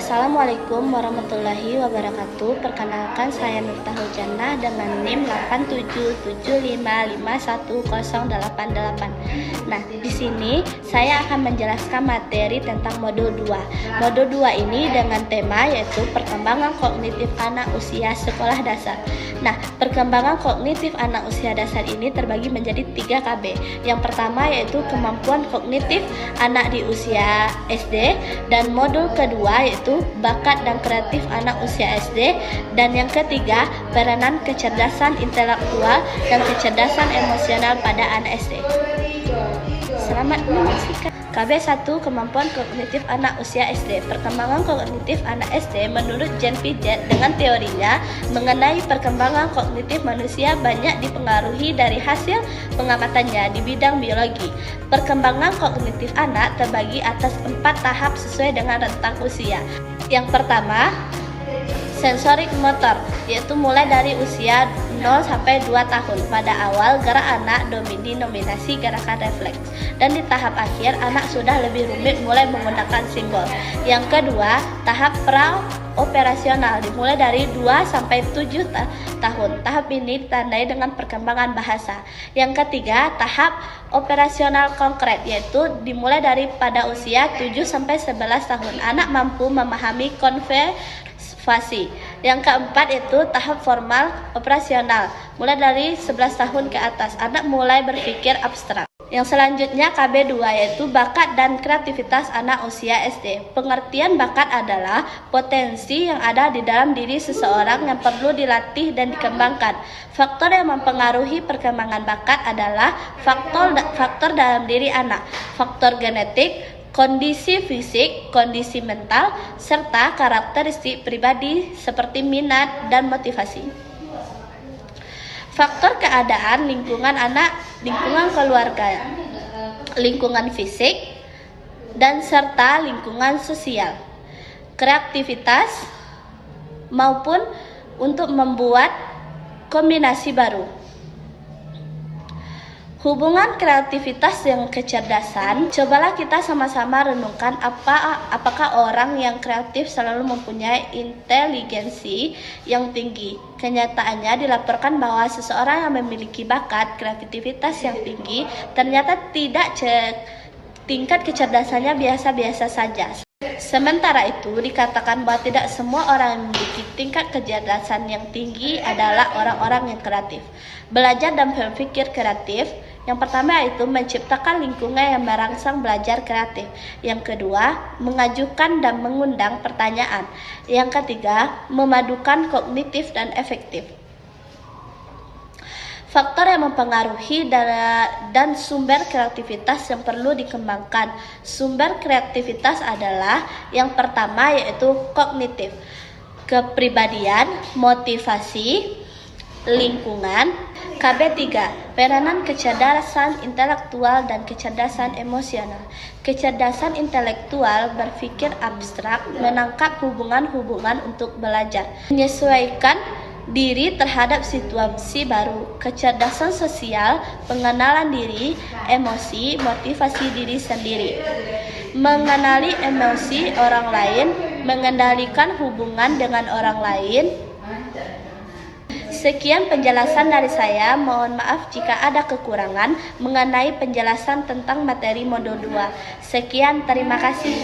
Assalamualaikum warahmatullahi wabarakatuh. Perkenalkan, saya Miftahul Jannah dengan NIM 8775511088. Nah, di sini saya akan menjelaskan materi tentang modul 2. Modul 2 ini dengan tema yaitu perkembangan kognitif anak usia sekolah dasar. Nah, perkembangan kognitif anak usia dasar ini terbagi menjadi 3 KB. Yang pertama yaitu kemampuan kognitif anak di usia SD, dan modul kedua yaitu bakat dan kreatif anak usia SD, dan yang ketiga peranan kecerdasan intelektual dan kecerdasan emosional pada anak SD. Selamat menyaksikan. KB1, kemampuan kognitif anak usia SD. Perkembangan kognitif anak SD menurut Jean Piaget dengan teorinya mengenai perkembangan kognitif manusia banyak dipengaruhi dari hasil pengamatannya di bidang biologi. Perkembangan kognitif anak terbagi atas 4 tahap sesuai dengan rentang usia. Yang pertama, sensorik motor, yaitu mulai dari usia 0 sampai 2 tahun. Pada awal, gerak anak didominasi gerakan refleks, dan di tahap akhir anak sudah lebih rumit mulai menggunakan simbol. Yang kedua, tahap pra-operasional, dimulai dari 2 sampai 7 tahun. Tahap ini ditandai dengan perkembangan bahasa. Yang ketiga, tahap operasional konkret, yaitu dimulai dari pada usia 7 sampai 11 tahun. Anak mampu memahami konversasi. Yang keempat itu tahap formal operasional, mulai dari 11 tahun ke atas. Anak mulai berpikir abstrak. Yang selanjutnya KB2 yaitu bakat dan kreativitas anak usia SD. Pengertian bakat adalah potensi yang ada di dalam diri seseorang yang perlu dilatih dan dikembangkan. Faktor yang mempengaruhi perkembangan bakat adalah faktor dalam diri anak, faktor genetik, kondisi fisik, kondisi mental, serta karakteristik pribadi seperti minat dan motivasi. Faktor keadaan lingkungan anak, lingkungan keluarga, lingkungan fisik, dan serta lingkungan sosial. Kreativitas maupun untuk membuat kombinasi baru. Hubungan kreativitas dengan kecerdasan. Cobalah kita sama-sama renungkan apakah orang yang kreatif selalu mempunyai inteligensi yang tinggi. Kenyataannya dilaporkan bahwa seseorang yang memiliki bakat kreativitas yang tinggi ternyata tingkat kecerdasannya biasa-biasa saja. Sementara itu dikatakan bahwa tidak semua orang yang memiliki tingkat kecerdasan yang tinggi adalah orang-orang yang kreatif. Belajar dan berpikir kreatif. Yang pertama yaitu menciptakan lingkungan yang merangsang belajar kreatif. Yang kedua, mengajukan dan mengundang pertanyaan. Yang ketiga, memadukan kognitif dan efektif. Faktor yang mempengaruhi dan sumber kreativitas yang perlu dikembangkan. Sumber kreativitas adalah yang pertama yaitu kognitif, kepribadian, motivasi, lingkungan. KB3, peranan kecerdasan intelektual dan kecerdasan emosional. Kecerdasan intelektual berpikir abstrak, menangkap hubungan-hubungan untuk belajar, menyesuaikan diri terhadap situasi baru. Kecerdasan sosial, pengenalan diri, emosi, motivasi diri sendiri, mengenali emosi orang lain, mengendalikan hubungan dengan orang lain. Sekian penjelasan dari saya, mohon maaf jika ada kekurangan mengenai penjelasan tentang materi modul 2. Sekian, terima kasih.